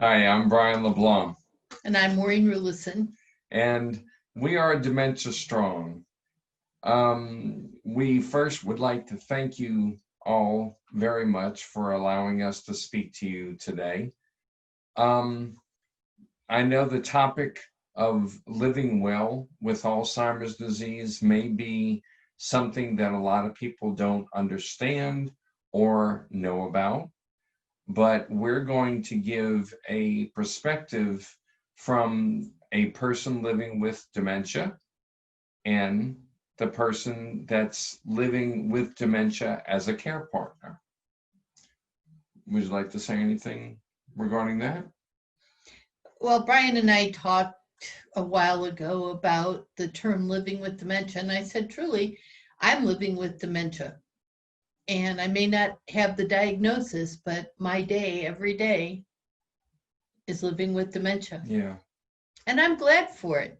Hi, I'm Brian Leblanc, And I'm Maureen Rulison. and we are Dementia Strong. We first would like to thank you all very much for allowing us to speak to you today. Um, I know the topic of living well with Alzheimer's disease may be something that a lot of people don't understand or know about, but we're going to give a perspective from a person living with dementia and the person that's living with dementia as a care partner. Would you like to say anything regarding that? Well, Brian and I talked a while ago about the term living with dementia, and I said, truly, I'm living with dementia. And I may not have the diagnosis, but my day, every day, is living with dementia. Yeah, And I'm glad for it.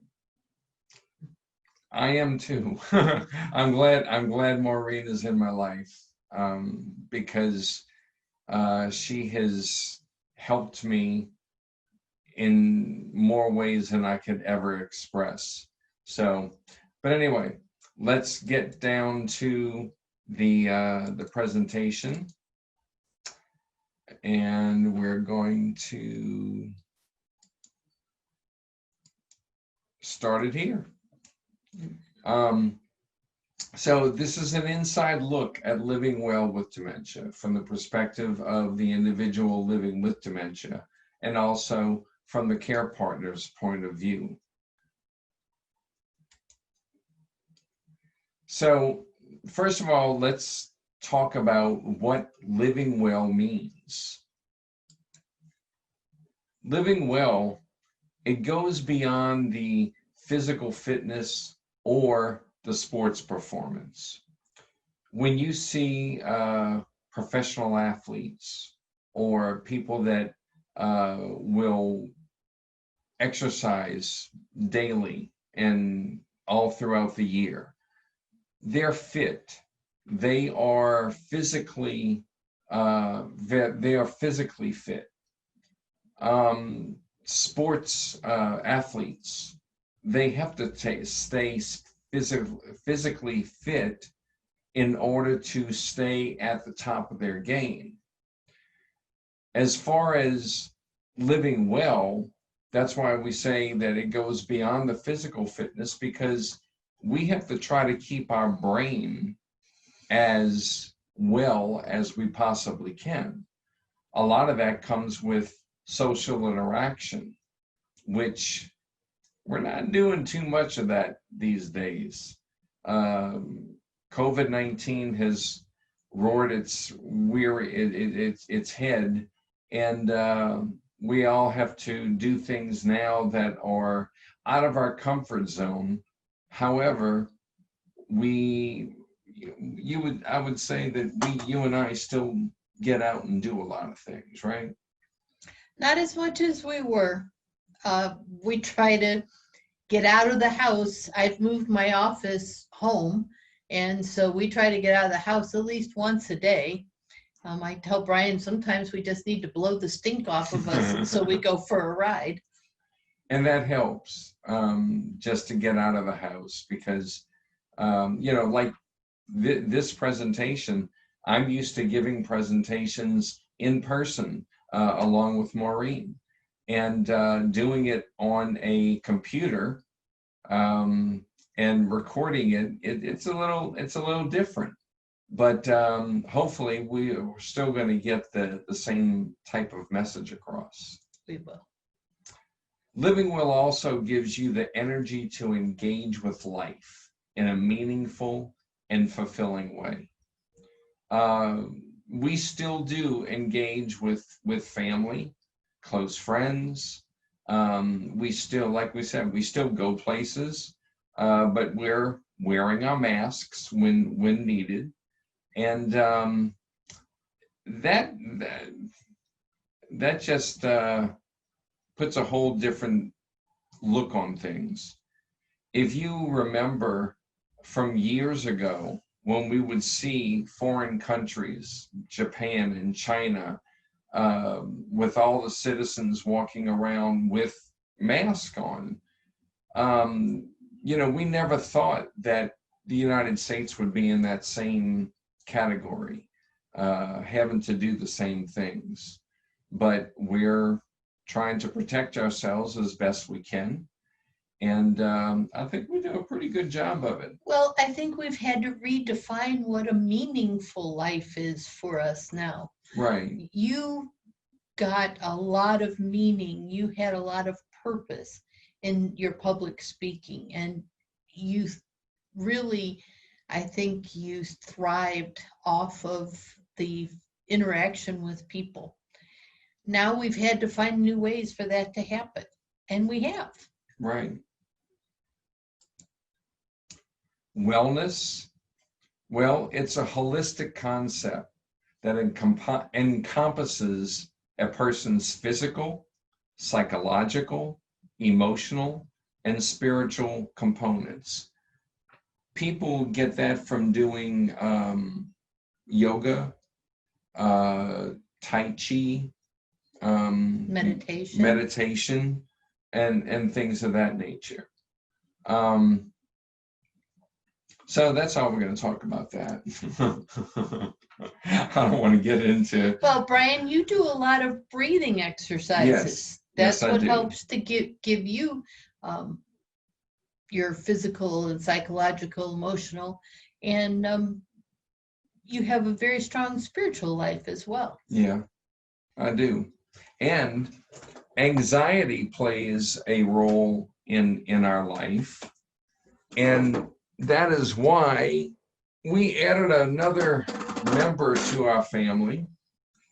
I am too. I'm glad Maureen is in my life, because she has helped me in more ways than I could ever express. So, but anyway, let's get down to the presentation, and we're going to start it here. So this is an inside look at living well with dementia from the perspective of the individual living with dementia, and also from the care partner's point of view. So first of all, let's talk about what living well means. Living well, it goes beyond the physical fitness or the sports performance. When you see professional athletes or people that will exercise daily and all throughout the year, they're fit. They are physically fit. Sports athletes, they have to stay physically fit in order to stay at the top of their game. As far as living well, that's why we say that it goes beyond the physical fitness, because we have to try to keep our brain as well as we possibly can. A lot of that comes with social interaction, which we're not doing too much of that these days. COVID-19 has roared its head, and we all have to do things now that are out of our comfort zone. However, I would say that you and I still get out and do a lot of things, right? Not as much as we were. We try to get out of the house. I've moved my office home, and so we try to get out of the house at least once a day. I tell Brian sometimes we just need to blow the stink off of us, and so we go for a ride. And that helps, just to get out of the house, because like this presentation, I'm used to giving presentations in person along with Maureen, and doing it on a computer and recording it's a little different, but hopefully we're still going to get the same type of message across. We will. Living well also gives you the energy to engage with life in a meaningful and fulfilling way. We still do engage with family, close friends. We still, like we said, we still go places, but we're wearing our masks when needed, and that just puts a whole different look on things. If you remember from years ago, when we would see foreign countries, Japan and China, with all the citizens walking around with masks on. We never thought that the United States would be in that same category, having to do the same things. But we're trying to protect ourselves as best we can. And I think we do a pretty good job of it. Well, I think we've had to redefine what a meaningful life is for us now. Right. You got a lot of meaning. You had a lot of purpose in your public speaking. And you really, I think you thrived off of the interaction with people. Now we've had to find new ways for that to happen. And we have. Right. Wellness, well, it's a holistic concept that encompasses a person's physical, psychological, emotional, and spiritual components. People get that from doing yoga, Tai Chi, meditation, and things of that nature. So that's all we're going to talk about that. I don't want to get into. Well, Brian, you do a lot of breathing exercises. Yes. That's yes, what helps to give you your physical and psychological, emotional, and you have a very strong spiritual life as well. Yeah, I do. And anxiety plays a role in our life. And that is why we added another member to our family.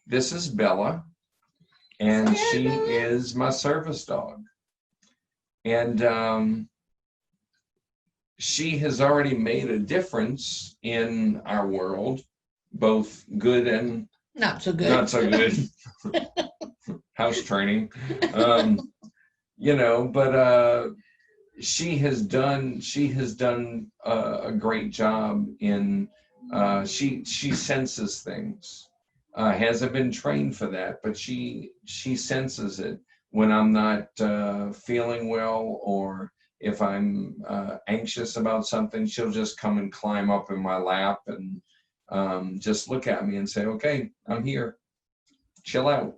This is Bella, and she is my service dog. And she has already made a difference in our world, both good and not so good. Not so good. House training. But she has done a great job in she senses things. Hasn't been trained for that, but she senses it when I'm not feeling well, or if I'm anxious about something. She'll just come and climb up in my lap and just look at me and say, "Okay, I'm here. Chill out."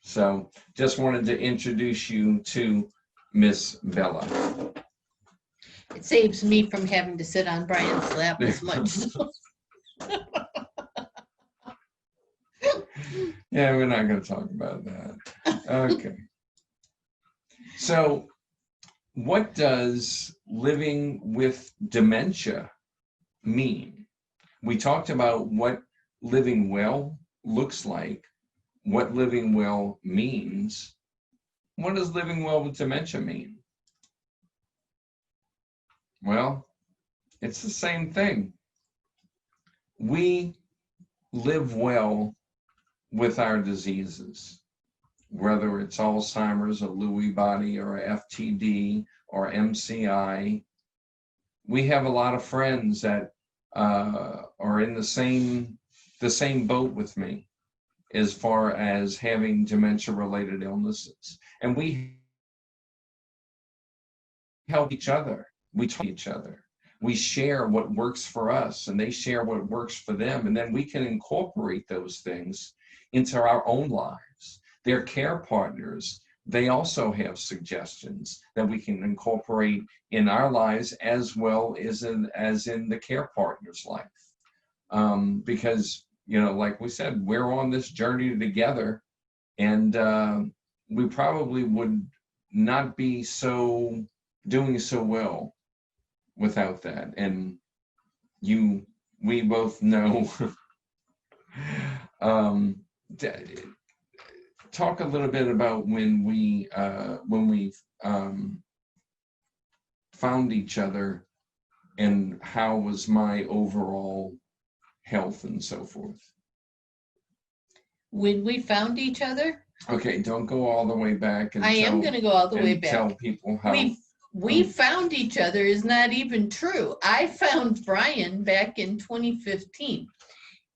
So just wanted to introduce you to Miss Bella. It saves me from having to sit on Brian's lap as much. Yeah, we're not going to talk about that. Okay. So what does living with dementia mean? We talked about what living well looks like, what living well means. What does living well with dementia mean? Well, it's the same thing. We live well with our diseases, whether it's Alzheimer's or Lewy body or FTD or MCI. We have a lot of friends that are in the same boat with me as far as having dementia-related illnesses. And we help each other. We talk to each other. We share what works for us, and they share what works for them. And then we can incorporate those things into our own lives. Their care partners, they also have suggestions that we can incorporate in our lives as well as in the care partner's life. Because, like we said, we're on this journey together, and we probably would not be doing so well without that. And we both know. Talk a little bit about when we found each other, and how was my overall health and so forth. When we found each other? Okay, don't go all the way back. I am going to go all the way back. Tell people how. We found each other is not even true. I found Brian back in 2015.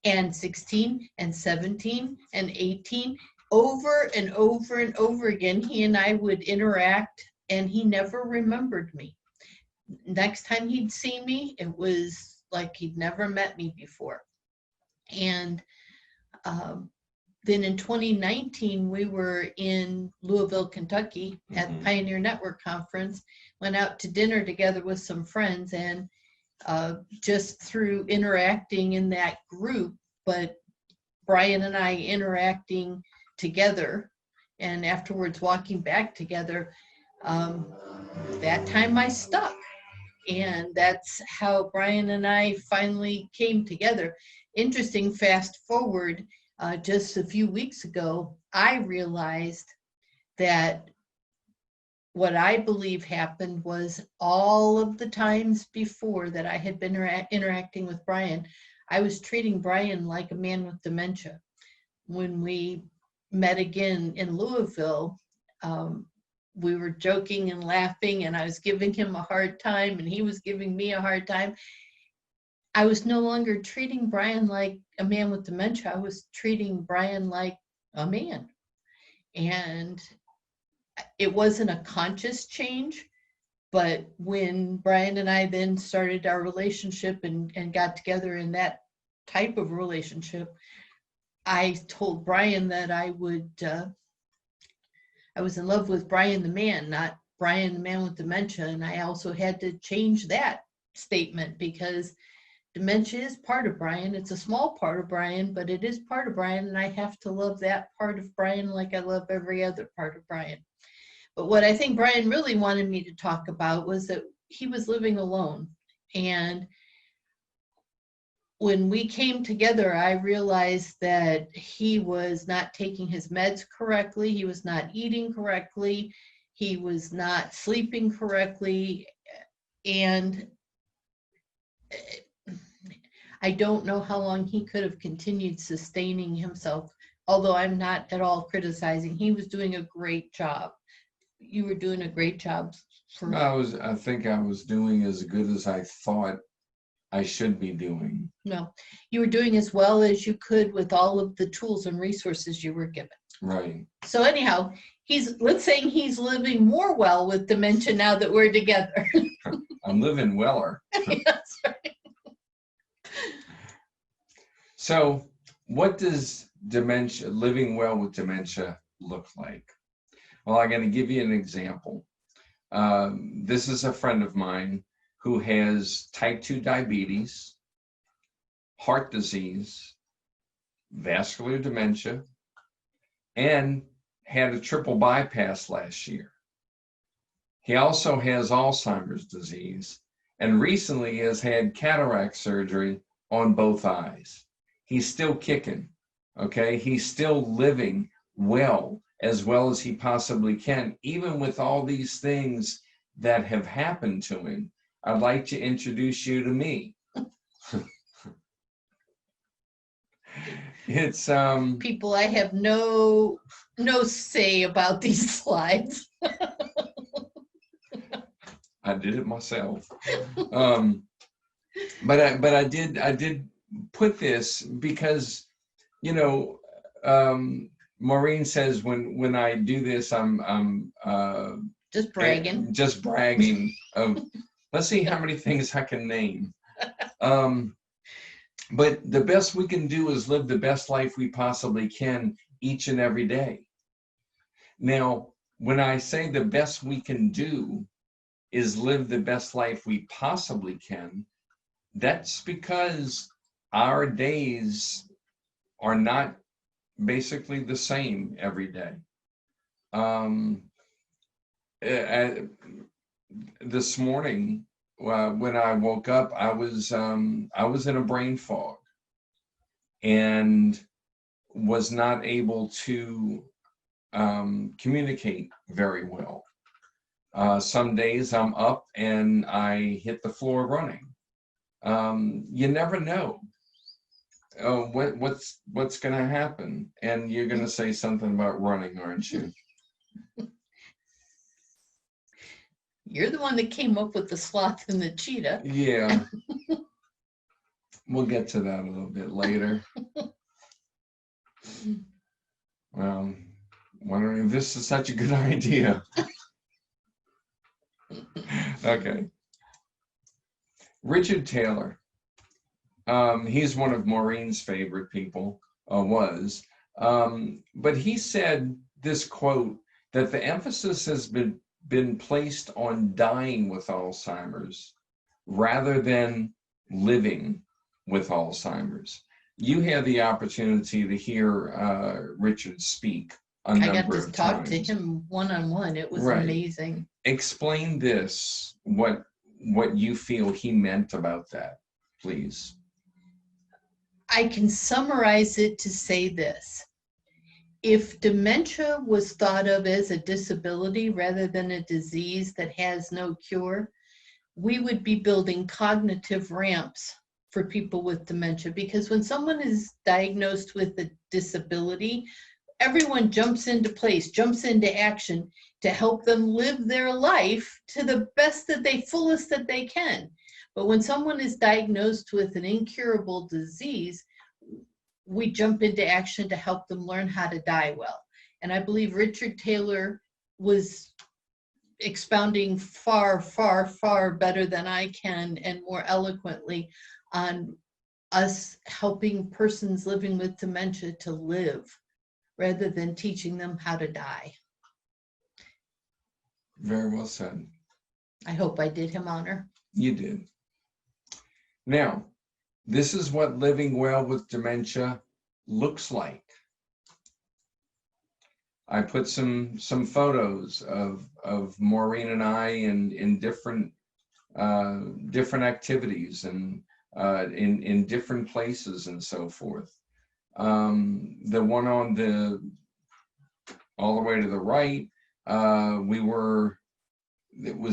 and 16 and 17 and 18. Over and over and over again, he and I would interact, and he never remembered me. Next time he'd see me, it was like he'd never met me before. And then in 2019, we were in Louisville, Kentucky at the Pioneer Network Conference, went out to dinner together with some friends, and just through interacting in that group, but Brian and I interacting together and afterwards walking back together, that time I stuck. And that's how Brian and I finally came together. Interesting, fast forward, just a few weeks ago, I realized that what I believe happened was all of the times before that I had been interacting with Brian, I was treating Brian like a man with dementia. When we met again in Louisville, we were joking and laughing, and I was giving him a hard time, and he was giving me a hard time. I was no longer treating Brian like a man with dementia. I was treating Brian like a man. And it wasn't a conscious change, but when Brian and I then started our relationship and got together in that type of relationship, I told Brian that I was in love with Brian the man, not Brian the man with dementia. And I also had to change that statement because dementia is part of Brian. It's a small part of Brian, but it is part of Brian, and I have to love that part of Brian like I love every other part of Brian. But what I think Brian really wanted me to talk about was that he was living alone. And when we came together, I realized that he was not taking his meds correctly. He was not eating correctly. He was not sleeping correctly. And I don't know how long he could have continued sustaining himself, although I'm not at all criticizing. He was doing a great job. You were doing a great job. I think I was doing as good as I thought I should be doing. No, you were doing as well as you could with all of the tools and resources you were given. Right. So anyhow, let's say he's living more well with dementia now that we're together. I'm living weller. That's right. So what does living well with dementia look like? Well, I'm going to give you an example. This is a friend of mine who has type 2 diabetes, heart disease, vascular dementia, and had a triple bypass last year. He also has Alzheimer's disease and recently has had cataract surgery on both eyes. He's still kicking, okay? He's still living well as he possibly can, even with all these things that have happened to him. I'd like to introduce you to me. It's people, I have no say about these slides. I did it myself. But I did put this because, Maureen says when I do this, I'm just bragging. Just bragging of, let's see how many things I can name. But the best we can do is live the best life we possibly can each and every day. Now, when I say the best we can do is live the best life we possibly can, that's because our days are not basically the same every day. This morning, when I woke up, I was in a brain fog and was not able to communicate very well. Some days I'm up and I hit the floor running. You never know what's going to happen, and you're going to say something about running, aren't you? You're the one that came up with the sloth and the cheetah. Yeah. We'll get to that a little bit later. Well, wondering if this is such a good idea. Okay. Richard Taylor. He's one of Maureen's favorite people, was. But he said this quote, that the emphasis has been placed on dying with Alzheimer's rather than living with Alzheimer's. You had the opportunity to hear Richard speak a number of times. I got to talk to him one-on-one. It was amazing. Explain this, what you feel he meant about that, please. I can summarize it to say this. If dementia was thought of as a disability rather than a disease that has no cure, we would be building cognitive ramps for people with dementia, because when someone is diagnosed with a disability, everyone jumps into place, jumps into action to help them live their life to the best that they, fullest that they can. But when someone is diagnosed with an incurable disease, we jump into action to help them learn how to die well. And I believe Richard Taylor was expounding far, far, far better than I can and more eloquently on us helping persons living with dementia to live rather than teaching them how to die. Very well said. I hope I did him honor. You did. Now, this is what living well with dementia looks like. I put some photos of Maureen and I in different activities and in different places and so forth. The one on all the way to the right, that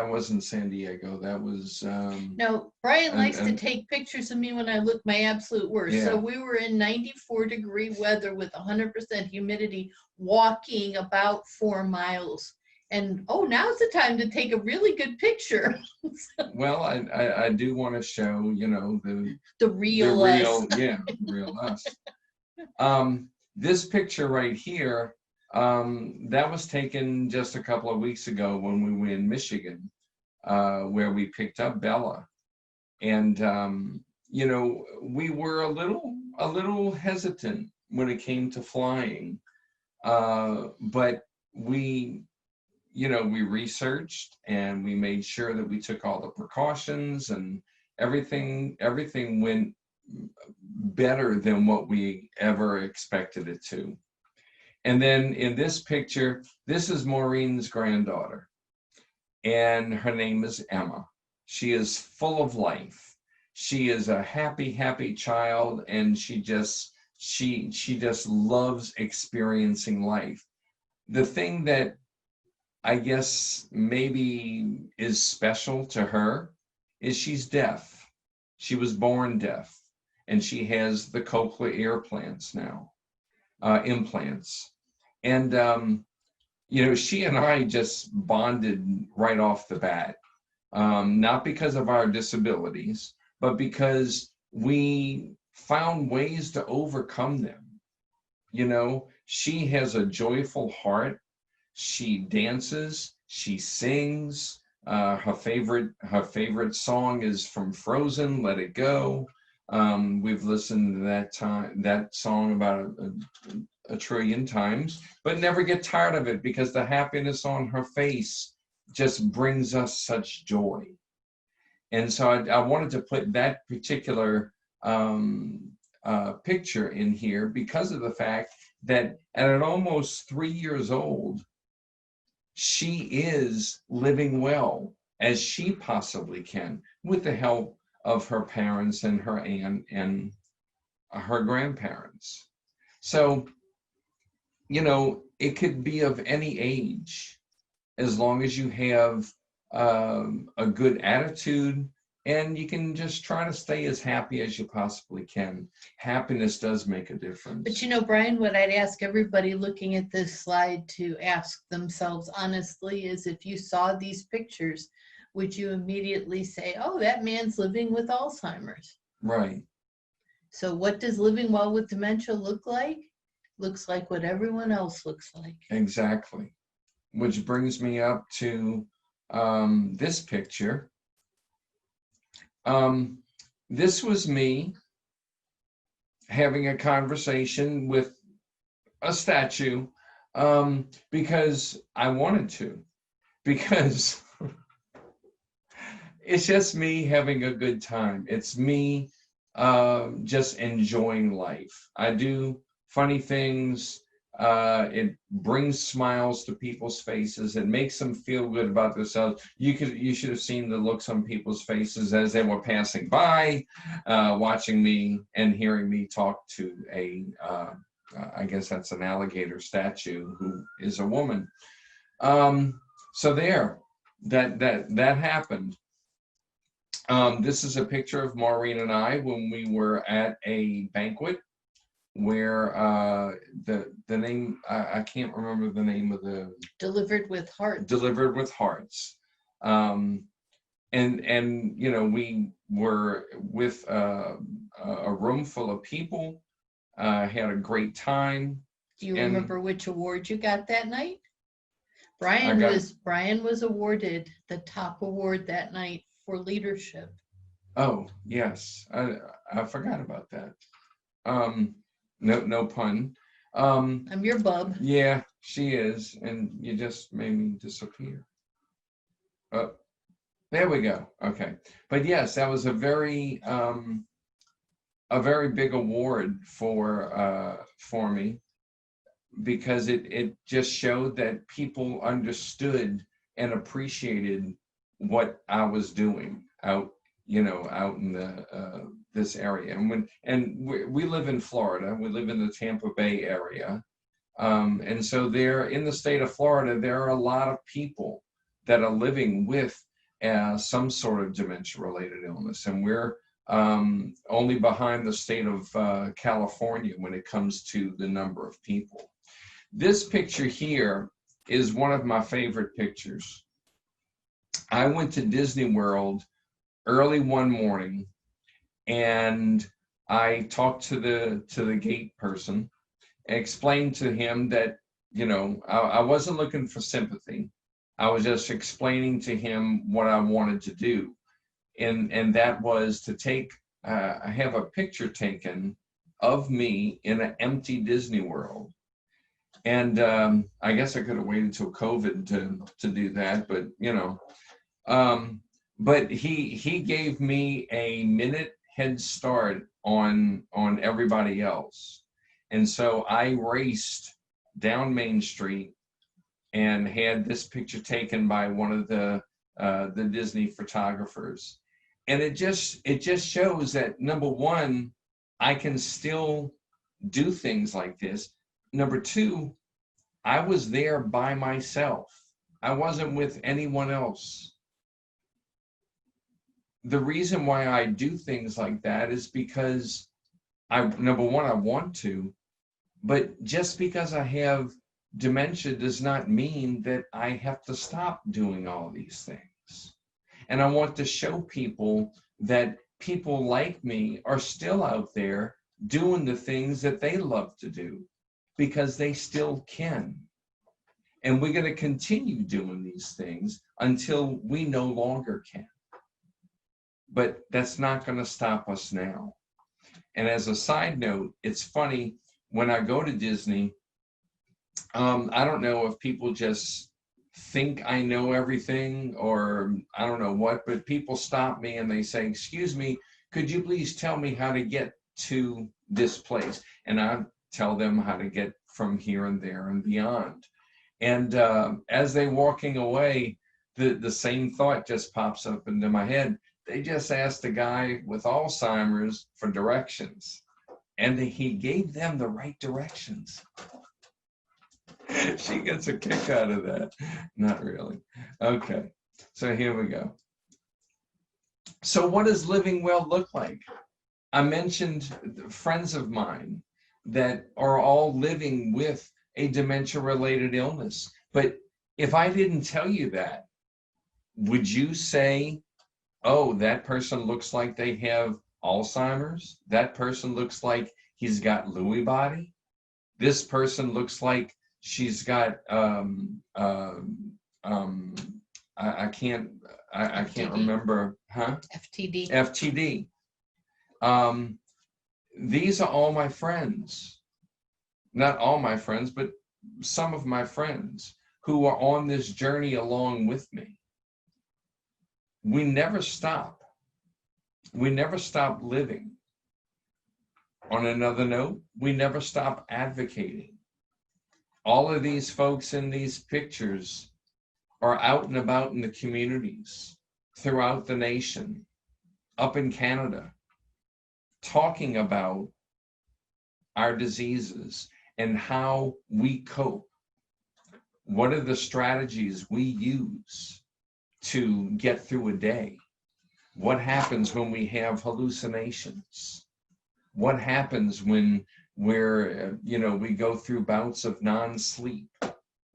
wasn't San Diego. That was no, Brian likes to take pictures of me when I look my absolute worst. Yeah. So we were in 94-degree weather with 100% humidity, walking about 4 miles. And now's the time to take a really good picture. Well, I do want to show, the real us. Real us. This picture right here, that was taken just a couple of weeks ago when we were in Michigan, where we picked up Bella. And, we were a little hesitant when it came to flying. But we researched and we made sure that we took all the precautions, and everything went better than what we ever expected it to. And then in this picture, this is Maureen's granddaughter, and her name is Emma. She is full of life. She is a happy, happy child, and she just loves experiencing life. The thing that I guess maybe is special to her is she's deaf. She was born deaf, and she has the cochlear ear implants. And, she and I just bonded right off the bat, not because of our disabilities, but because we found ways to overcome them. She has a joyful heart. She dances, she sings. Her favorite song is from Frozen, Let It Go. We've listened to that song about a trillion times, but never get tired of it, because the happiness on her face just brings us such joy. And so I wanted to put that particular picture in here because of the fact that at almost 3 years old, she is living well as she possibly can, with the help of her parents and her aunt and her grandparents. So, it could be of any age, as long as you have a good attitude, and you can just try to stay as happy as you possibly can. Happiness does make a difference. But Brian, what I'd ask everybody looking at this slide to ask themselves honestly is, if you saw these pictures, would you immediately say, oh, that man's living with Alzheimer's? Right. So what does living well with dementia look like? Looks like what everyone else looks like. Exactly. Which brings me up to this picture. This was me having a conversation with a statue because I wanted to, because it's just me having a good time. It's me just enjoying life. I do funny things. It brings smiles to people's faces. It makes them feel good about themselves. You should have seen the looks on people's faces as they were passing by, watching me and hearing me talk to a, I guess that's an alligator statue who is a woman. So there, that happened. This is a picture of Maureen and I when we were at a banquet where the name, I can't remember the name of the... Delivered with Hearts. Delivered with Hearts. And you know, we were with a room full of people, had a great time. Do you remember which award you got that night? Brian was awarded the top award that night for leadership. Oh, yes. I forgot about that. No pun. I'm your bub. Yeah, she is, and you just made me disappear. Oh, there we go. Okay, but yes, that was a very big award for me, because it just showed that people understood and appreciated what I was doing out in the this area. And we live in Florida. We live in the Tampa Bay area. And so there in the state of Florida, there are a lot of people that are living with some sort of dementia-related illness. And we're only behind the state of California when it comes to the number of people. This picture here is one of my favorite pictures. I went to Disney World early one morning, and I talked to the gate person, explained to him that, you know, I wasn't looking for sympathy. I was just explaining to him what I wanted to do. And that was to take, I have a picture taken of me in an empty Disney World. And I guess I could have waited till COVID to do that, but you know, but he gave me a minute head start on everybody else. And so I raced down Main Street and had this picture taken by one of the Disney photographers. And it just shows that, number one, I can still do things like this. Number two, I was there by myself. I wasn't with anyone else. The reason why I do things like that is because number one, I want to, but just because I have dementia does not mean that I have to stop doing all these things. And I want to show people that people like me are still out there doing the things that they love to do, because they still can. And we're going to continue doing these things until we no longer can. But that's not going to stop us now. And as a side note, it's funny, when I go to Disney, I don't know if people just think I know everything or I don't know what, but people stop me and they say, excuse me, could you please tell me how to get to this place? And I tell them how to get from here and there and beyond. And as they're walking away, the same thought just pops up into my head. They just asked a guy with Alzheimer's for directions, and he gave them the right directions. She gets a kick out of that. Not really. Okay, so here we go. So what does living well look like? I mentioned friends of mine that are all living with a dementia-related illness. But if I didn't tell you that, would you say, oh, that person looks like they have Alzheimer's? That person looks like he's got Lewy body? This person looks like she's got I can't FTD. remember, FTD. FTD. These are all my friends. Not all my friends, but some of my friends who are on this journey along with me. We never stop. We never stop living. On another note, we never stop advocating. All of these folks in these pictures are out and about in the communities, throughout the nation, up in Canada, talking about our diseases and how we cope. What are the strategies we use to get through a day? What happens when we have hallucinations? What happens when we go through bouts of non-sleep?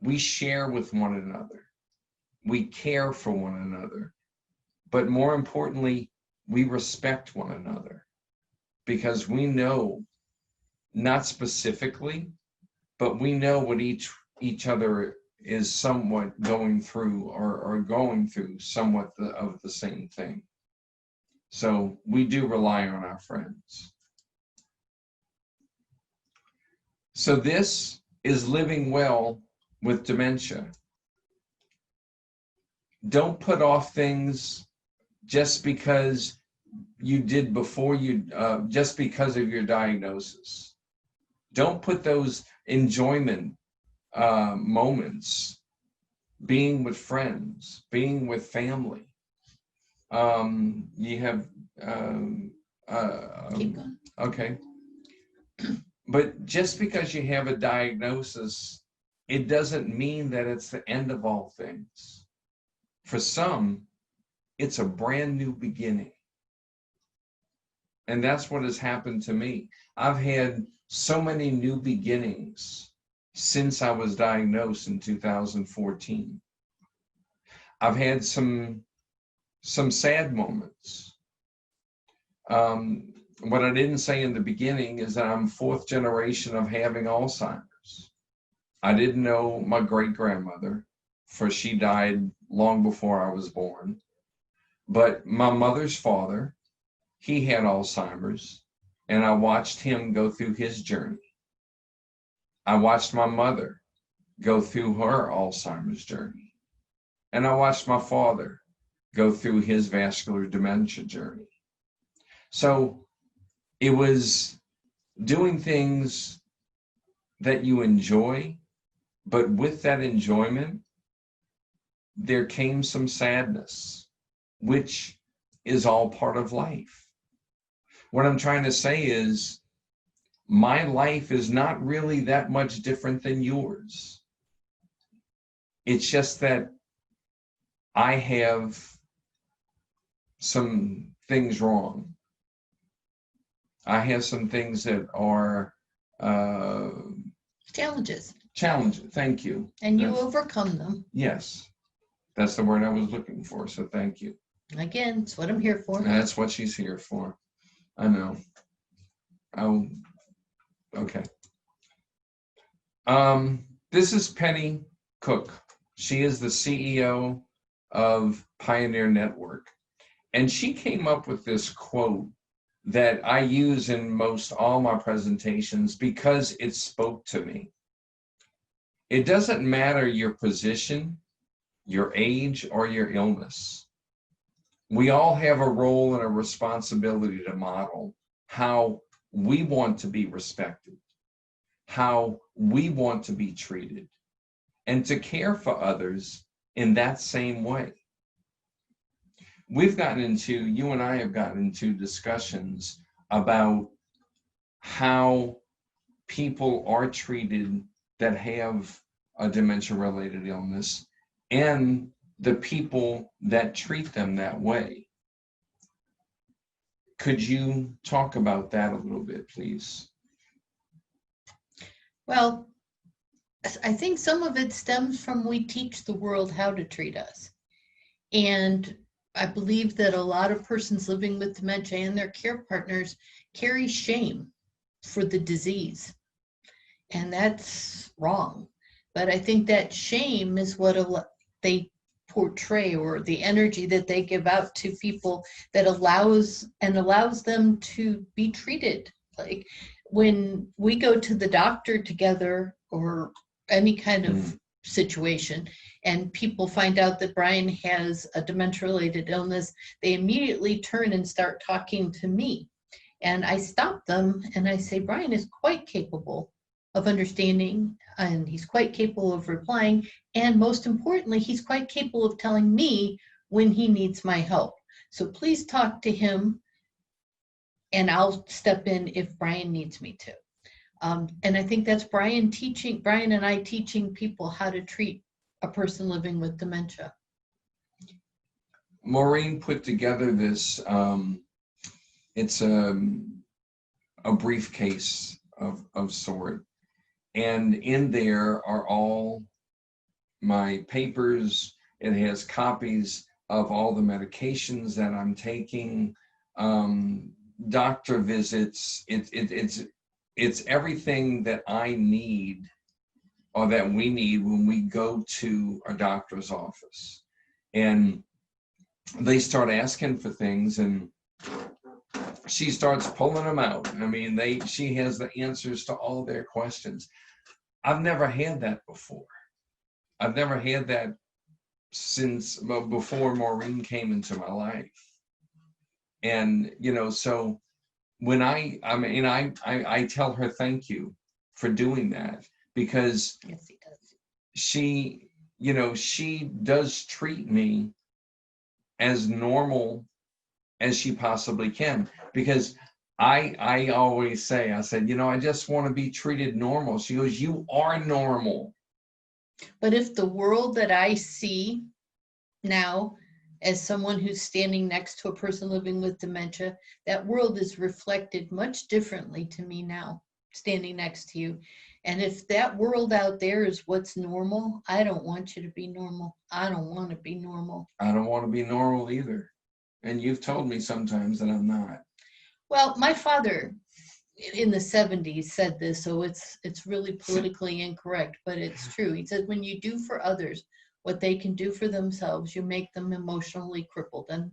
We share with one another. We care for one another. But more importantly, we respect one another, because we know, not specifically, but we know what each other is somewhat going through, or going through somewhat of the same thing. So we do rely on our friends. So this is living well with dementia. Don't put off things just because you did before just because of your diagnosis. Don't put those enjoyment moments, being with friends, being with family. You have Keep going. okay. But just because you have a diagnosis, it doesn't mean that it's the end of all things. For some, it's a brand new beginning. And that's what has happened to me. I've had so many new beginnings since I was diagnosed in 2014. I've had some sad moments. What I didn't say in the beginning is that I'm fourth generation of having Alzheimer's. I didn't know my great-grandmother, for she died long before I was born. But my mother's father, he had Alzheimer's, and I watched him go through his journey. I watched my mother go through her Alzheimer's journey. And I watched my father go through his vascular dementia journey. So it was doing things that you enjoy, but with that enjoyment, there came some sadness, which is all part of life. What I'm trying to say is, my life is not really that much different than yours. It's just that I have some things wrong. I have some things that are Challenges. challenging. Thank you. And you overcome them. Yes, that's the word I was looking for. So thank you. Again, it's what I'm here for. And that's what she's here for. I know. Okay. This is Penny Cook. She is the CEO of Pioneer Network. And she came up with this quote that I use in most all my presentations because it spoke to me. It doesn't matter your position, your age, or your illness. We all have a role and a responsibility to model how we want to be respected, how we want to be treated, and to care for others in that same way. You and I have gotten into discussions about how people are treated that have a dementia-related illness and the people that treat them that way. Could you talk about that a little bit, please? Well, I think some of it stems from we teach the world how to treat us. And I believe that a lot of persons living with dementia and their care partners carry shame for the disease. And that's wrong. But I think that shame is what they portray, or the energy that they give out to people, that allows them to be treated. Like when we go to the doctor together, or any kind of situation, and people find out that Brian has a dementia-related illness, they immediately turn and start talking to me. And I stop them and I say, Brian is quite capable of understanding, and he's quite capable of replying. And most importantly, he's quite capable of telling me when he needs my help. So please talk to him, and I'll step in if Brian needs me to. And I think that's Brian and I teaching people how to treat a person living with dementia. Maureen put together this, it's a briefcase of sort. And in there are all my papers. It has copies of all the medications that I'm taking, doctor visits. It's everything that I need, or that we need when we go to a doctor's office. And they start asking for things, and she starts pulling them out. I mean, she has the answers to all their questions. I've never had that before. I've never had that since before Maureen came into my life. And, so when I tell her thank you for doing that, because yes, he does. She does treat me as normal as she possibly can, because I always say, I said, I just want to be treated normal. She goes, you are normal. But if the world that I see now, as someone who's standing next to a person living with dementia, that world is reflected much differently to me now, standing next to you. And if that world out there is what's normal, I don't want you to be normal. I don't want to be normal. I don't want to be normal either. And you've told me sometimes that I'm not. Well, my father in the 70s said this, so it's really politically incorrect, but it's true. He said, when you do for others what they can do for themselves, you make them emotionally crippled. And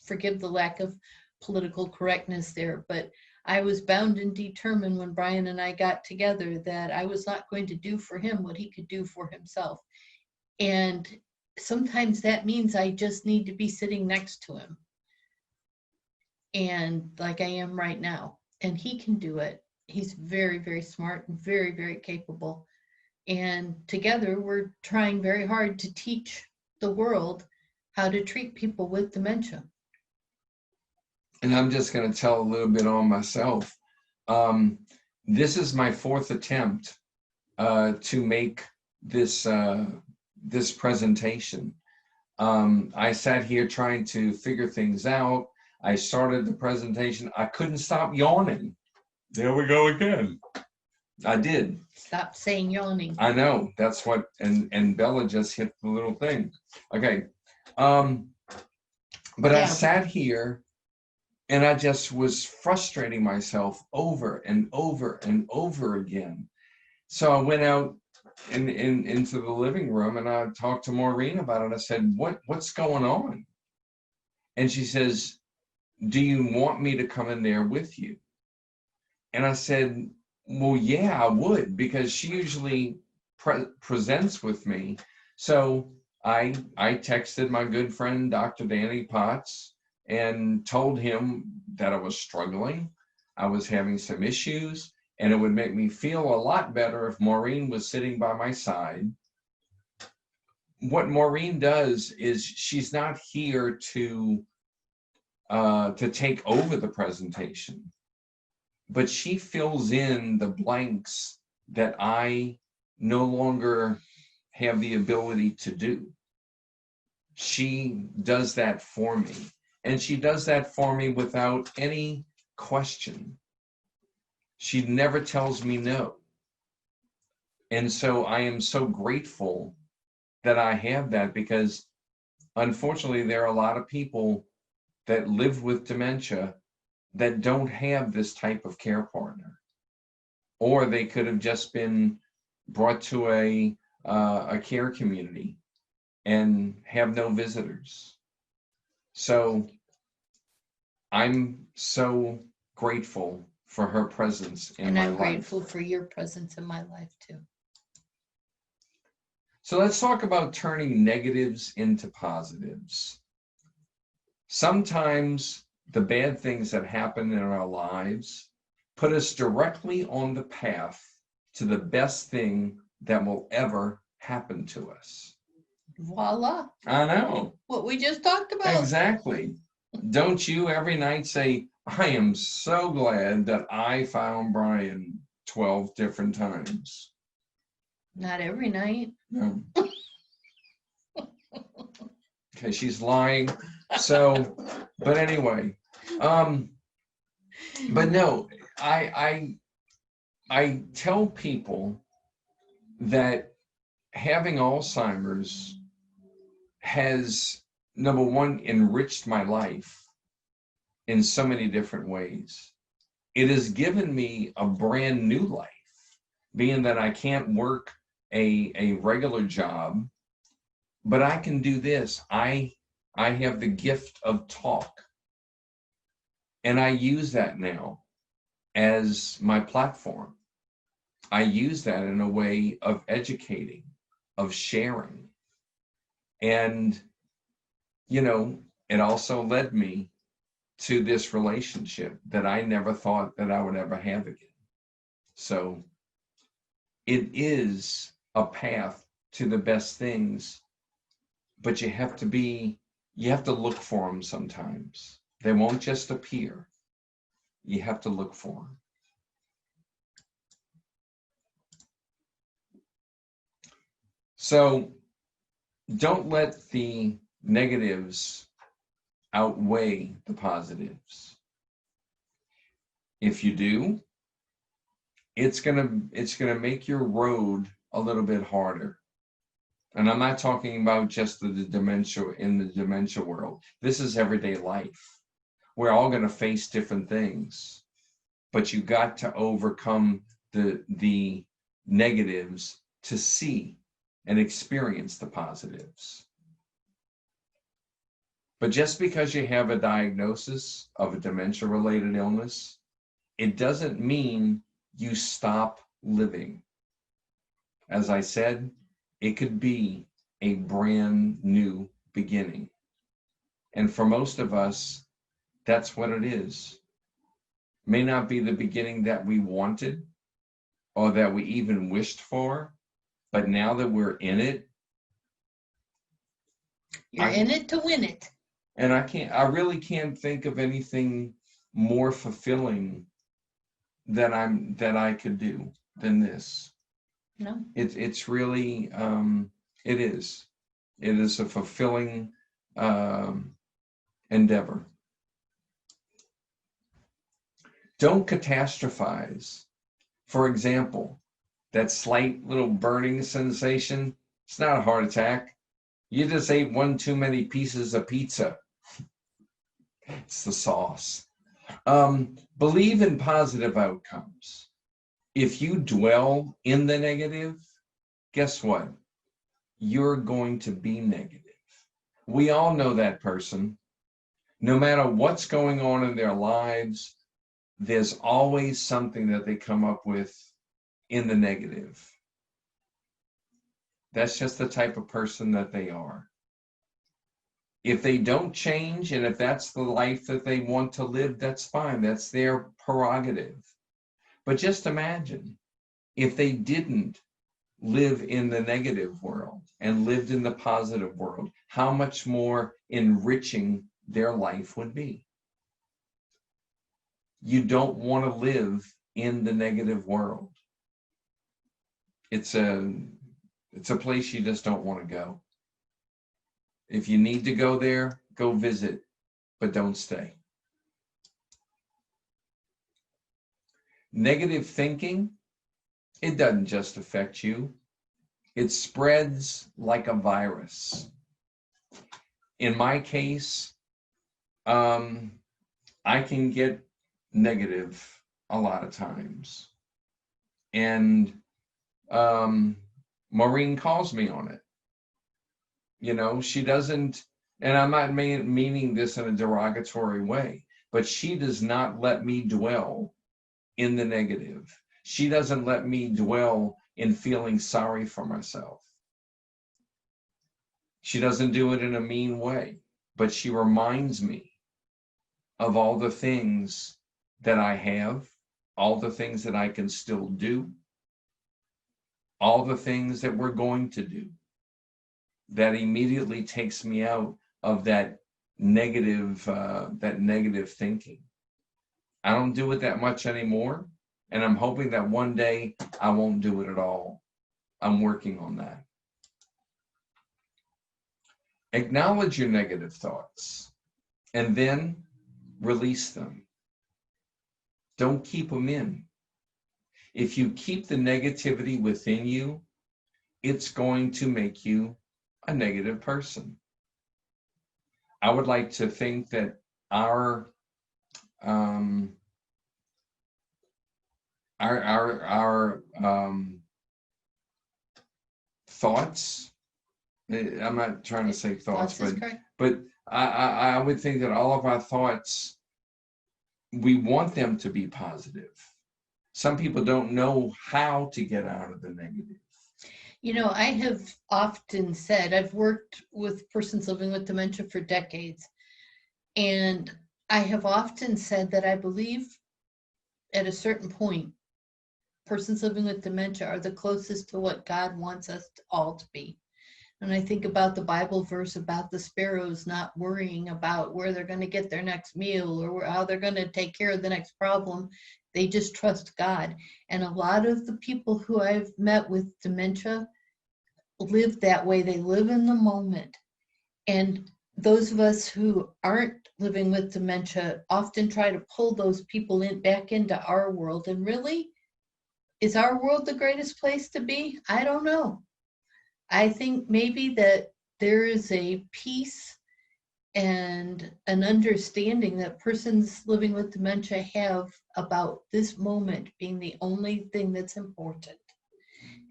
forgive the lack of political correctness there, but I was bound and determined when Brian and I got together that I was not going to do for him what he could do for himself. And sometimes that means I just need to be sitting next to him, and like I am right now, and he can do it. He's very, very smart and very, very capable. And together we're trying very hard to teach the world how to treat people with dementia. And I'm just going to tell a little bit on myself. This is my fourth attempt to make this presentation. I sat here trying to figure things out. I started the presentation. I couldn't stop yawning. There we go again. I did. Stop saying yawning. I know. That's what, and Bella just hit the little thing. Okay. But I sat here and I just was frustrating myself over and over and over again. So I went out into the living room and I talked to Maureen about it. I said, what's going on? And she says, do you want me to come in there with you? And I said, well, yeah, I would, because she usually presents with me. So I texted my good friend, Dr. Danny Potts, and told him that I was struggling. I was having some issues, and it would make me feel a lot better if Maureen was sitting by my side. What Maureen does is she's not here to take over the presentation, but she fills in the blanks that I no longer have the ability to do. She does that for me, and she does that for me without any question. She never tells me no. And so I am so grateful that I have that, because unfortunately, there are a lot of people that live with dementia that don't have this type of care partner, or they could have just been brought to a care community and have no visitors. So I'm so grateful for her presence in my life. And I'm grateful for your presence in my life too. So let's talk about turning negatives into positives. Sometimes the bad things that happen in our lives put us directly on the path to the best thing that will ever happen to us. Voila. I know. What we just talked about. Exactly. Don't you every night say, I am so glad that I found Brian 12 different times? Not every night. No. Okay, she's lying. So, but anyway, but no, I tell people that having Alzheimer's has, number one, enriched my life in so many different ways. It has given me a brand new life, being that I can't work a regular job, but I can do this. I have the gift of talk, and I use that now as my platform. I use that in a way of educating, of sharing. And, you know, it also led me to this relationship that I never thought that I would ever have again. So it is a path to the best things, but you have to look for them sometimes. They won't just appear. You have to look for them. So don't let the negatives outweigh the positives. If you do, it's gonna make your road a little bit harder. And I'm not talking about just the dementia in the dementia world. This is everyday life. We're all gonna face different things, but you got to overcome the negatives to see and experience the positives. But just because you have a diagnosis of a dementia-related illness, it doesn't mean you stop living. As I said, it could be a brand new beginning. And for most of us, that's what it is. May not be the beginning that we wanted or that we even wished for, but now that we're in it, you're in it to win it. And I really can't think of anything more fulfilling that I could do than this. No. It's really it is a fulfilling endeavor. Don't catastrophize. For example, that slight little burning sensation, it's not a heart attack. You just ate one too many pieces of pizza. It's the sauce. Believe in positive outcomes. If you dwell in the negative, guess what? You're going to be negative. We all know that person. No matter what's going on in their lives, there's always something that they come up with in the negative. That's just the type of person that they are. If they don't change, and if that's the life that they want to live, that's fine. That's their prerogative. But just imagine if they didn't live in the negative world and lived in the positive world, how much more enriching their life would be. You don't want to live in the negative world. It's a place you just don't want to go. If you need to go there, go visit, but don't stay. Negative thinking, it doesn't just affect you. It spreads like a virus. in my case, I can get negative a lot of times. And Maureen calls me on it. You know, she doesn't, and I'm not meaning this in a derogatory way, but she does not let me dwell in the negative. She doesn't let me dwell in feeling sorry for myself. She doesn't do it in a mean way, but she reminds me of all the things that I have, all the things that I can still do, all the things that we're going to do. That immediately takes me out of that negative thinking. I don't do it that much anymore, and I'm hoping that one day I won't do it at all. I'm working on that. Acknowledge your negative thoughts, and then release them. Don't keep them in. If you keep the negativity within you, it's going to make you a negative person. I would like to think that our thoughts, I'm not trying to say thoughts, but I would think that all of our thoughts, we want them to be positive. Some people don't know how to get out of the negative. You know, I have often said, I've worked with persons living with dementia for decades, and I have often said that I believe at a certain point, persons living with dementia are the closest to what God wants us all to be. And I think about the Bible verse about the sparrows not worrying about where they're going to get their next meal or how they're going to take care of the next problem. They just trust God. And a lot of the people who I've met with dementia live that way. They live in the moment. And those of us who aren't living with dementia often try to pull those people back into our world. And really, is our world the greatest place to be? I don't know. I think maybe that there is a peace and an understanding that persons living with dementia have about this moment being the only thing that's important.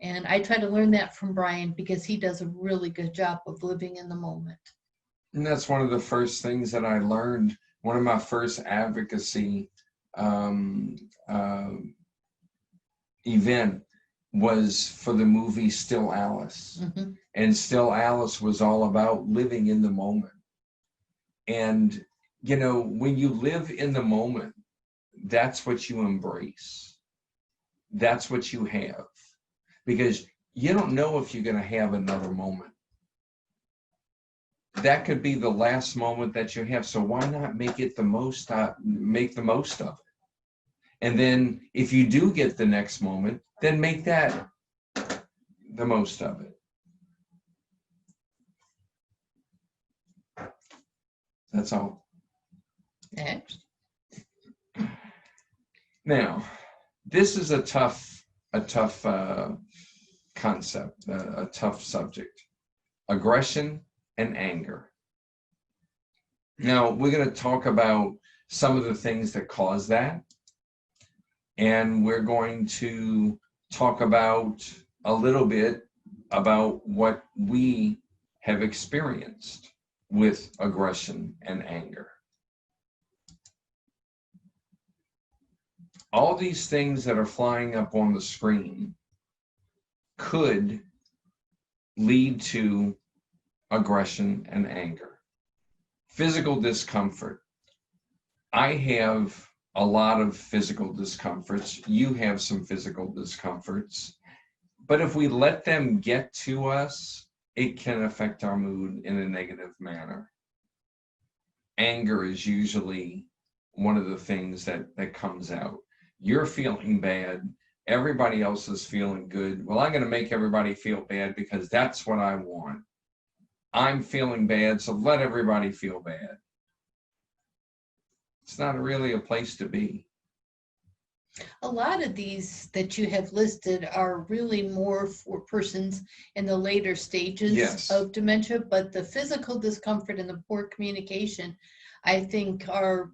And I try to learn that from Brian because he does a really good job of living in the moment. And that's one of the first things that I learned. One of my first advocacy event was for the movie Still Alice. Mm-hmm. And Still Alice was all about living in the moment. And, you know, when you live in the moment, that's what you embrace. That's what you have. Because you don't know if you're going to have another moment. That could be the last moment that you have. So why not make the most of it? And then if you do get the next moment, then make that the most of it. That's all. Next. Now, this is a tough concept, a tough subject. Aggression and anger. Now, we're going to talk about some of the things that cause that. And we're going to talk about a little bit about what we have experienced with aggression and anger. All these things that are flying up on the screen could lead to aggression and anger. Physical discomfort. I have a lot of physical discomforts. You have some physical discomforts. But if we let them get to us, it can affect our mood in a negative manner. Anger is usually one of the things that comes out. You're feeling bad. Everybody else is feeling good. Well, I'm going to make everybody feel bad because that's what I want. I'm feeling bad, so let everybody feel bad. It's not really a place to be. A lot of these that you have listed are really more for persons in the later stages Yes. of dementia, but the physical discomfort and the poor communication, I think, are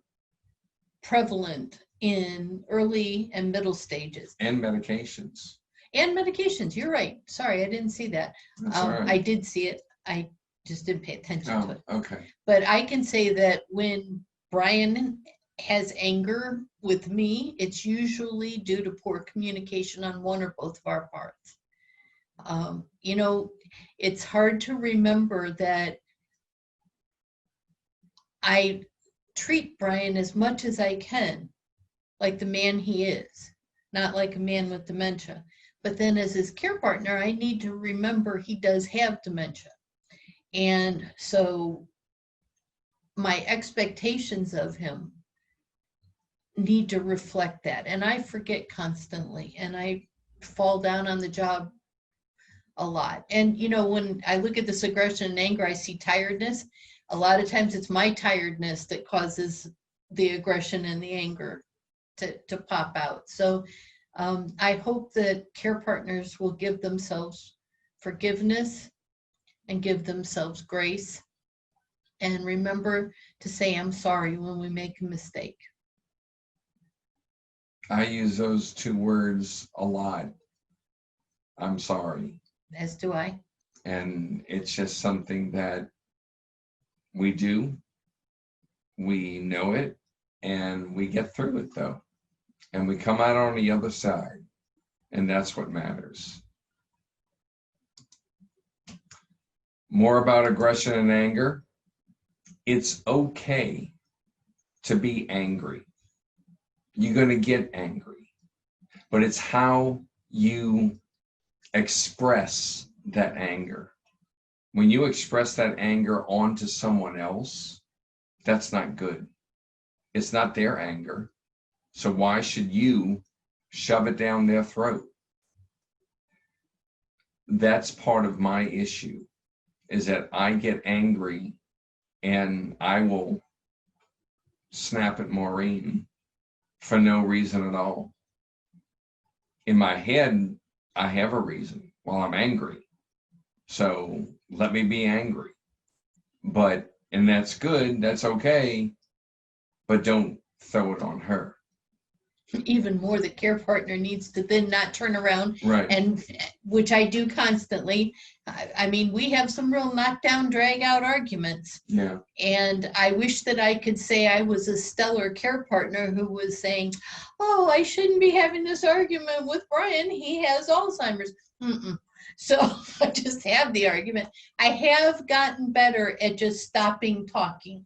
prevalent in early and middle stages. And medications. And medications, you're right. Sorry, I didn't see that. That's all right. I did see it. I just didn't pay attention to it. Okay. But I can say that when Brian has anger with me, it's usually due to poor communication on one or both of our parts. You know, it's hard to remember that I treat Brian as much as I can like the man he is, not like a man with dementia. But then as his care partner, I need to remember he does have dementia. And so my expectations of him need to reflect that. And I forget constantly, and I fall down on the job a lot. And, you know, when I look at this aggression and anger, I see tiredness. A lot of times it's my tiredness that causes the aggression and the anger to pop out. So I hope that care partners will give themselves forgiveness and give themselves grace. And remember to say, I'm sorry when we make a mistake. I use those two words a lot. I'm sorry. As do I. And it's just something that we do. We know it, and we get through it, though. And we come out on the other side. And that's what matters. More about aggression and anger. It's okay to be angry. You're going to get angry, but it's how you express that anger. When you express that anger onto someone else, that's not good. It's not their anger. So why should you shove it down their throat? That's part of my issue, is that I get angry and I will snap at Maureen for no reason at all. In my head, I have a reason. Well, I'm angry. So let me be angry. And that's good, that's okay, but don't throw it on her. Even more, the care partner needs to then not turn around, right? And which I do constantly. I mean, we have some real knockdown, drag out arguments. Yeah. And I wish that I could say I was a stellar care partner who was saying, oh, I shouldn't be having this argument with Brian. He has Alzheimer's. So I just have the argument. I have gotten better at just stopping talking.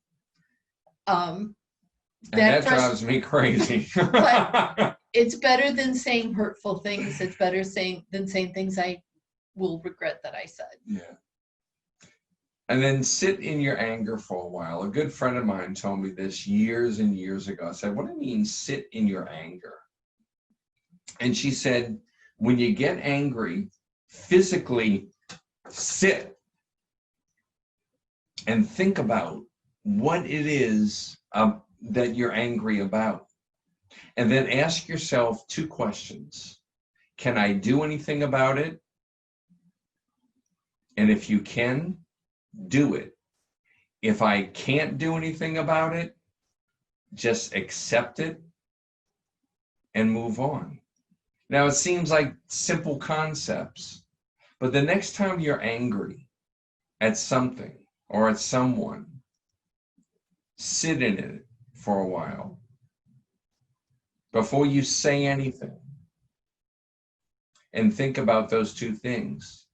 That drives me crazy. But it's better than saying hurtful things. It's better than saying things I will regret that I said. Yeah. And then sit in your anger for a while. A good friend of mine told me this years and years ago. I said, what do you mean sit in your anger? And she said, when you get angry, physically sit and think about what it is that you're angry about. And then ask yourself two questions. Can I do anything about it? And if you can, do it. If I can't do anything about it, just accept it and move on. Now, it seems like simple concepts, but the next time you're angry at something or at someone, sit in it for a while before you say anything and think about those two things.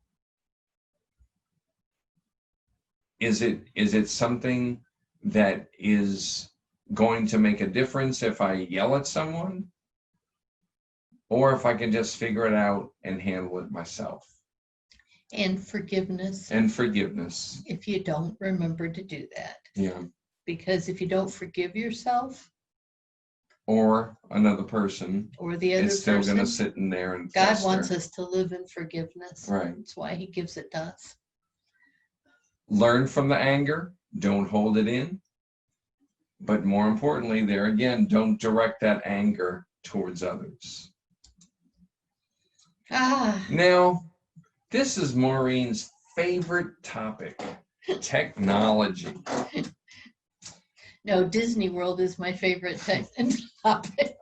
Is it something that is going to make a difference if I yell at someone? Or if I can just figure it out and handle it myself? And forgiveness. And forgiveness. If you don't remember to do that. Yeah. Because if you don't forgive yourself, or another person, or the other it's still person, going to sit in there and God fester. wants us to live in forgiveness. Right. That's why he gives it to us. Learn from the anger. Don't hold it in. But more importantly, there again, don't direct that anger towards others. Ah, Now, this is Maureen's favorite topic, technology. no, Disney World is my favorite topic.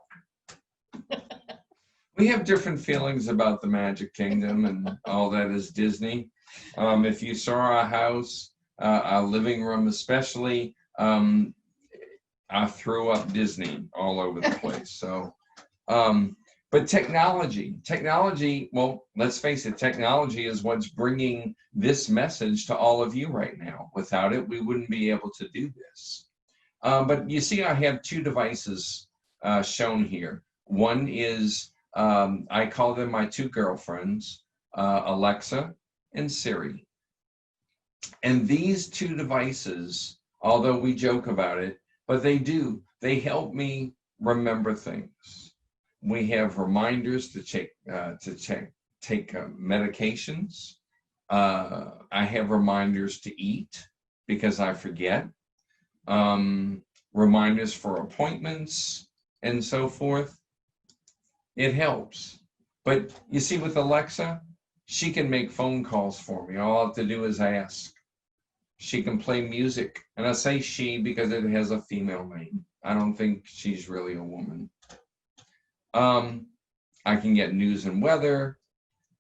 We have different feelings about the Magic Kingdom and all that is Disney. If you saw our house, our living room especially, I threw up Disney all over the place. So, but technology, well, let's face it, technology is what's bringing this message to all of you right now. Without it, we wouldn't be able to do this. But you see, I have two devices shown here. One is, I call them my two girlfriends, Alexa and Siri. And these two devices, although we joke about it, but they help me remember things. We have reminders to take medications. I have reminders to eat because I forget. Reminders for appointments and so forth. It helps. But you see, with Alexa, she can make phone calls for me. All I have to do is ask. She can play music. And I say she because it has a female name. I don't think she's really a woman. I can get news and weather,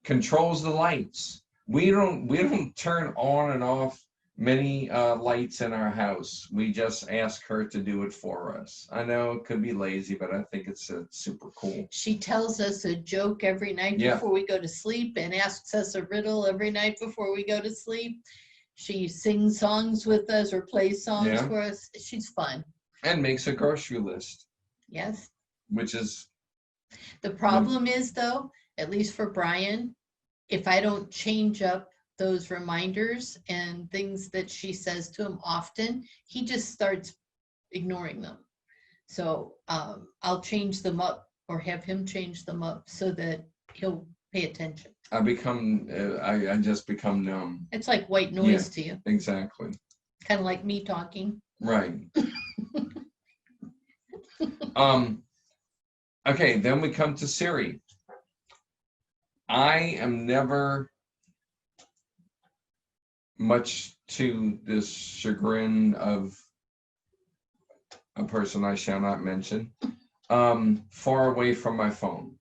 controls the lights. We don't turn on and off many lights in our house. We just ask her to do it for us. I know it could be lazy, but I think it's super cool. She tells us a joke every night before we go to sleep and asks us a riddle every night before we go to sleep. She sings songs with us or plays songs for us. She's fun. And makes a grocery list. Yes. Which is... The problem is, though, at least for Brian, if I don't change up those reminders and things that she says to him often, he just starts ignoring them. So I'll change them up or have him change them up so that he'll pay attention. I just become numb. It's like white noise to you. Exactly. Kind of like me talking. Right. Okay, then we come to Siri. I am never, much to this chagrin of a person I shall not mention, far away from my phone.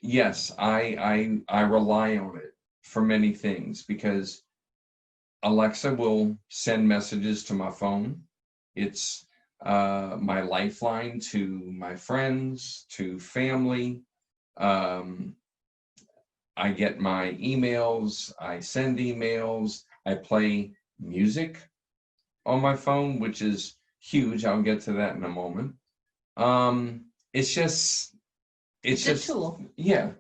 Yes, I rely on it for many things because Alexa will send messages to my phone. It's my lifeline to my friends, to family. I get my emails, I send emails, I play music on my phone, which is huge. I'll get to that in a moment. It's just a tool. Yeah,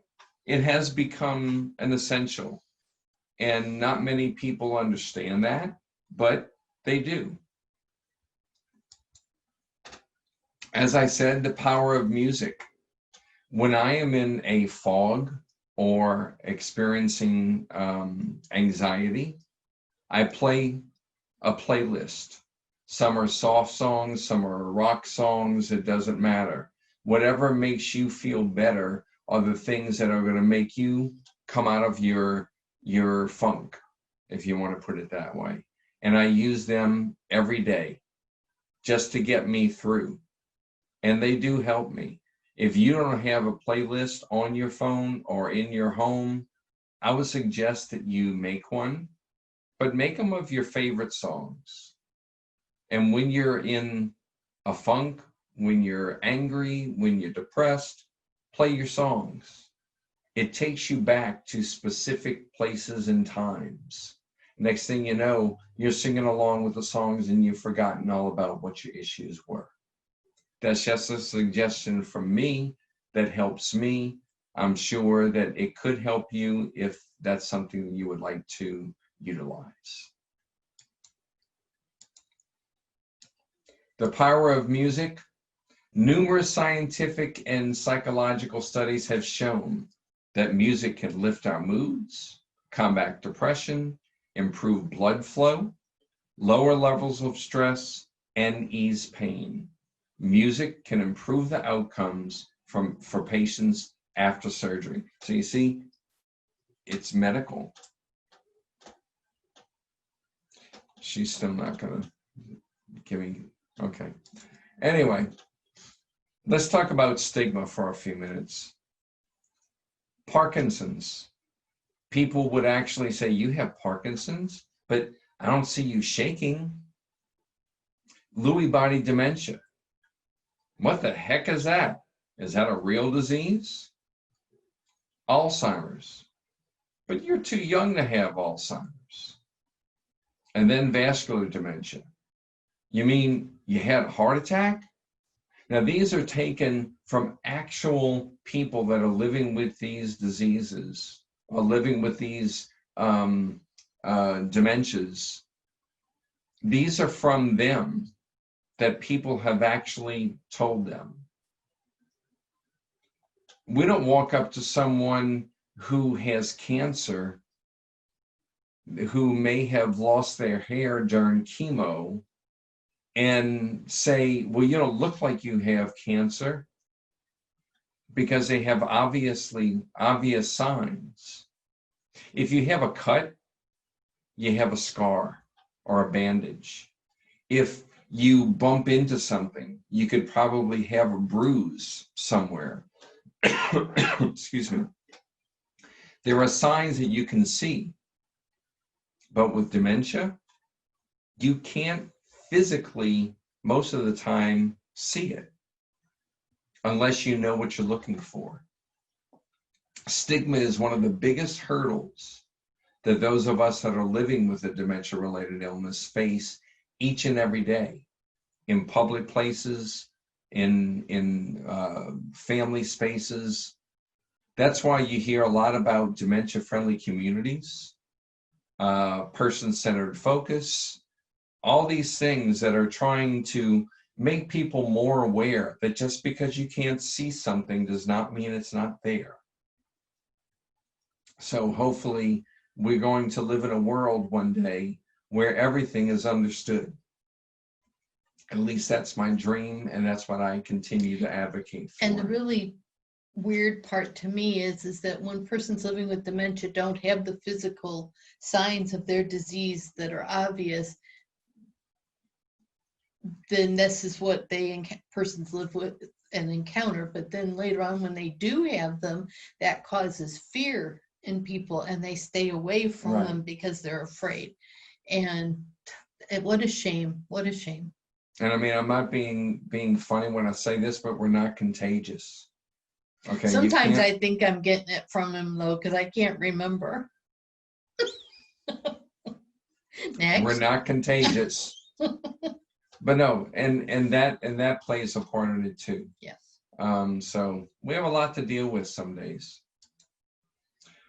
it has become an essential. And not many people understand that, but they do. As I said, the power of music. When I am in a fog or experiencing anxiety, I play a playlist. Some are soft songs, some are rock songs, it doesn't matter. Whatever makes you feel better are the things that are going to make you come out of your funk, if you want to put it that way. And I use them every day just to get me through. And they do help me. If you don't have a playlist on your phone or in your home, I would suggest that you make one, but make them of your favorite songs. And when you're in a funk, when you're angry, when you're depressed, play your songs. It takes you back to specific places and times. Next thing you know, you're singing along with the songs and you've forgotten all about what your issues were. That's just a suggestion from me that helps me. I'm sure that it could help you if that's something that you would like to utilize. The power of music. Numerous scientific and psychological studies have shown that music can lift our moods, combat depression, improve blood flow, lower levels of stress, and ease pain. Music can improve the outcomes for patients after surgery. So you see, it's medical. She's still not going to give me, okay. Anyway, let's talk about stigma for a few minutes. Parkinson's. People would actually say, you have Parkinson's, but I don't see you shaking. Lewy body dementia. What the heck is that? Is that a real disease? Alzheimer's. But you're too young to have Alzheimer's. And then vascular dementia. You mean you had a heart attack? Now, these are taken from actual people that are living with these diseases or living with these dementias. These are from them that people have actually told them. We don't walk up to someone who has cancer, who may have lost their hair during chemo, and say, well, you don't look like you have cancer, because they have obvious signs. If you have a cut, you have a scar or a bandage. If you bump into something, you could probably have a bruise somewhere. Excuse me. There are signs that you can see, but with dementia, you can't physically, most of the time, see it unless you know what you're looking for. Stigma is one of the biggest hurdles that those of us that are living with a dementia-related illness face each and every day, in public places, in family spaces. That's why you hear a lot about dementia-friendly communities, person-centered focus, all these things that are trying to make people more aware that just because you can't see something does not mean it's not there. So hopefully we're going to live in a world one day where everything is understood. At least that's my dream, and that's what I continue to advocate for. And the really weird part to me is that when persons living with dementia don't have the physical signs of their disease that are obvious, then this is what persons live with and encounter. But then later on, when they do have them, that causes fear in people, and they stay away from them because they're afraid. And what a shame! What a shame! And I mean, I'm not being funny when I say this, but we're not contagious. Okay. Sometimes I think I'm getting it from him though, because I can't remember. Next. We're not contagious. But no, and that plays a part in it too. Yes. So we have a lot to deal with some days.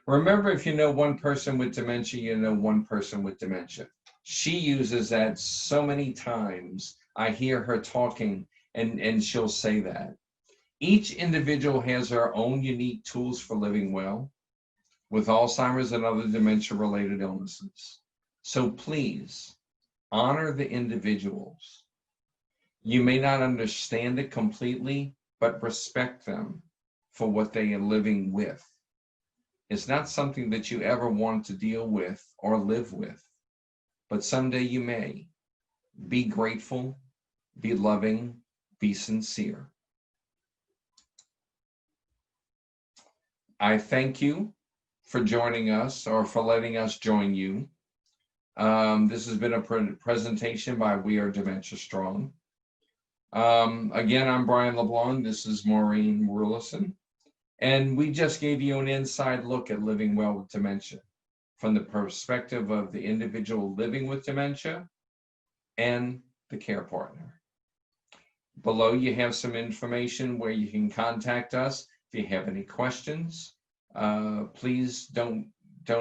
Remember, if you know one person with dementia, you know one person with dementia. She uses that so many times. I hear her talking, and she'll say that. Each individual has their own unique tools for living well with Alzheimer's and other dementia-related illnesses. So please, honor the individuals. You may not understand it completely, but respect them for what they are living with. It's not something that you ever want to deal with or live with, but someday you may. Be grateful, be loving, be sincere. I thank you for joining us, or for letting us join you. This has been a presentation by We Are Dementia Strong. Again, I'm Brian Leblanc. This is Maureen Rulison. And we just gave you an inside look at living well with dementia from the perspective of the individual living with dementia and the care partner. Below you have some information where you can contact us. If you have any questions, please don't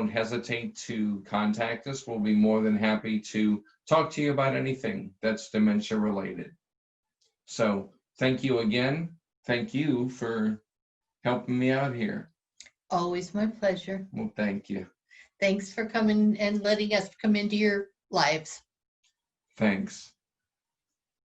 hesitate to contact us. We'll be more than happy to talk to you about anything that's dementia related. So thank you again. Thank you for helping me out here. Always my pleasure. Well, thank you. Thanks for coming and letting us come into your lives. Thanks.